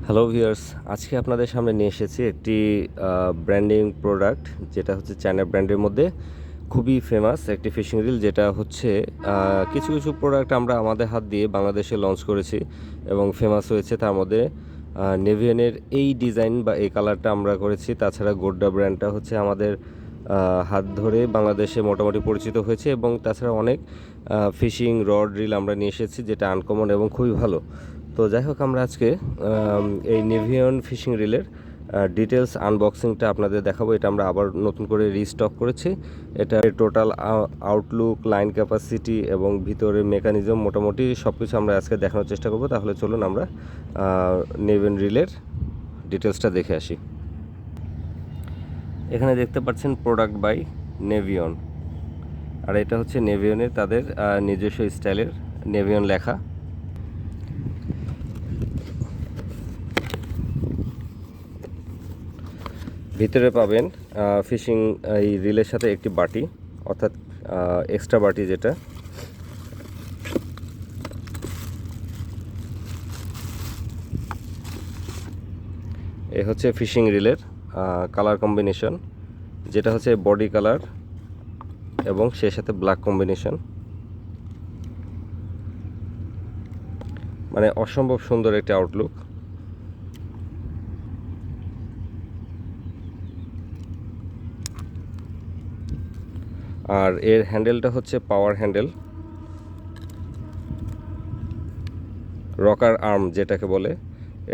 Hello viewers, আজকে আপনাদের সামনে নিয়ে এসেছি একটি ব্র্যান্ডিং প্রোডাক্ট, যেটা হচ্ছে চায়না ব্র্যান্ডের মধ্যে খুবই ফেমাস একটি ফিশিং রিল। যেটা হচ্ছে কিছু কিছু প্রোডাক্ট আমরা আমাদের হাত দিয়ে বাংলাদেশে লঞ্চ করেছি এবং ফেমাস হয়েছে। তার মধ্যে নেভিয়ানের এই ডিজাইন বা এই কালারটা আমরা করেছি। তাছাড়া গোড্ডা ব্র্যান্ডটা হচ্ছে আমাদের হাত ধরে বাংলাদেশে মোটামুটি পরিচিত হয়েছে, এবং তাছাড়া অনেক ফিশিং রড রিল আমরা নিয়ে এসেছি, যেটা আনকমন এবং খুবই ভালো। তো যাই হোক, আমরা আজকে এই নেভিয়ন ফিশিং রিলের ডিটেলস আনবক্সিংটা আপনাদের দেখাবো। এটা আমরা আবার নতুন করে রিস্টক করেছি। এটা টোটাল আউটলুক, লাইন ক্যাপাসিটি এবং ভিতরের মেকানিজম মোটামুটি সব কিছু আমরা আজকে দেখানোর চেষ্টা করব। তাহলে চলুন আমরা নেভিয়ন রিলের ডিটেলসটা দেখে আসি। এখানে দেখতে পাচ্ছেন প্রোডাক্ট বাই নেভিয়ন, আর এটা হচ্ছে নেভিয়নের তাদের নিজস্ব স্টাইলের নেভিয়ন লেখা। ভিতরে পাবেন ফিশিং এই রিলের সাথে একটি বাটি, অর্থাৎ এক্সট্রা বাটি, যেটা এ হচ্ছে ফিশিং রিলের কালার কম্বিনেশন, যেটা হচ্ছে বডি কালার এবং সেই সাথে ব্ল্যাক কম্বিনেশন। মানে অসম্ভব সুন্দর একটি আউটলুক। আর এর হ্যান্ডেলটা হচ্ছে পাওয়ার হ্যান্ডেল, রকার আর্ম যেটাকে বলে।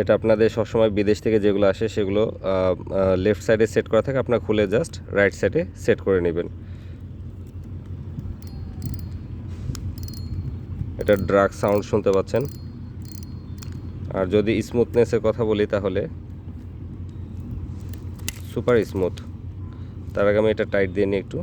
এটা আপনাদের সবসময় বিদেশ থেকে যেগুলো আসে সেগুলো লেফট সাইডে সেট করা থাকে, আপনার খুলে জাস্ট রাইট সাইডে সেট করে নেবেন। এটা ড্রাগ সাউন্ড শুনতে পাচ্ছেন। আর যদি স্মুথনেসের কথা বলি তাহলে সুপার স্মুথ। তার আগে আমি এটা টাইট দিয়ে নিই একটু।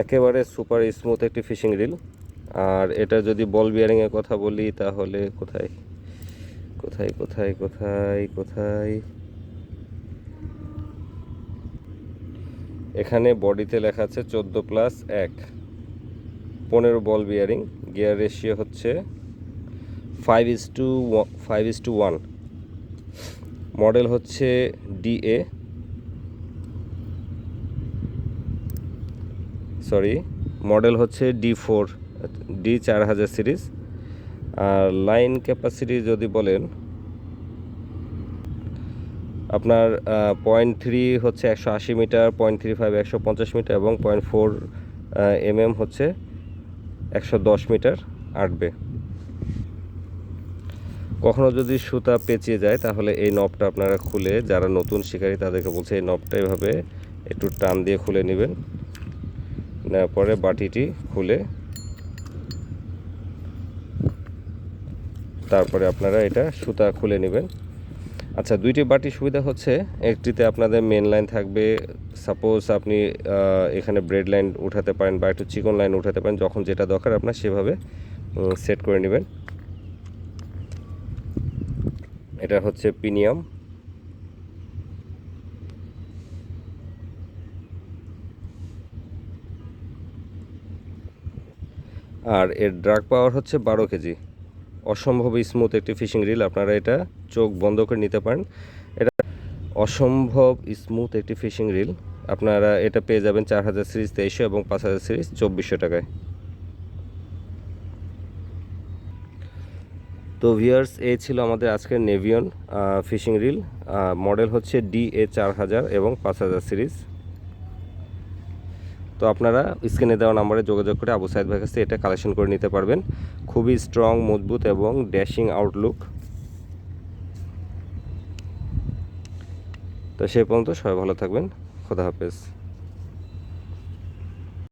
একেবারে সুপার স্মুথ একটি ফিশিং রিল। আর এটা যদি বল বিয়ারিংয়ের কথা বলি তাহলে কোথায় কোথায় কোথায় কোথায় কোথায় এখানে বডিতে লেখা আছে 14+1, 15 বল বিয়ারিং। গিয়ার রেশিও হচ্ছে 5:1। মডেল হচ্ছে মডেল হচ্ছে D4000 সিরিজ। আর লাইন ক্যাপাসিটি যদি বলেন, আপনার 0.3 হচ্ছে 180 মিটার, 0.35 150 মিটার এবং 0.4 হচ্ছে 110 মিটার আটবে। কখনো যদি সুতা পেঁচিয়ে যায় তাহলে এই নবটা আপনারা খুলে, যারা নতুন শিকারী তাদেরকে বলছে এই নবটা এভাবে একটু টান দিয়ে খুলে নেবেন। নেওয়ার পরে বাটিটি খুলে তারপরে আপনারা এটা সুতা খুলে নেবেন। আচ্ছা, দুইটি বাটি সুবিধা হচ্ছে, একটিতে আপনাদের মেন লাইন থাকবে। সাপোজ আপনি এখানে ব্রেড লাইন উঠাতে পারেন বা একটু চিকন লাইন উঠাতে পারেন, যখন যেটা দরকার আপনার সেভাবে সেট করে নেবেন। এটা হচ্ছে প্রিমিয়াম। আর এর ড্রাগ পাওয়ার হচ্ছে 12 কেজি। অসম্ভব স্মুথ একটি ফিশিং রিল, আপনারা এটা চোখ বন্ধ করে নিতে পারেন। এটা অসম্ভব স্মুথ একটি ফিশিং রিল। আপনারা এটা পেয়ে যাবেন 4000 সিরিজ 2300 এবং 5000 সিরিজ 2400 টাকায়। তো ভিউয়ার্স, এই ছিল আমাদের আজকের নেভিয়ন ফিশিং রিল। মডেল হচ্ছে DA4000 এবং 5000 সিরিজ। তো আপনারা স্ক্রিনে দেওয়া নাম্বারে যোগাযোগ করে আবু সাইদ ভাইয়ের কাছে এটা কালেকশন করে নিতে পারবেন। খুবই স্ট্রং, মজবুত এবং ড্যাশিং আউটলুক। তো সেই পর্যন্ত সবাই ভালো থাকবেন। খোদা হাফেজ।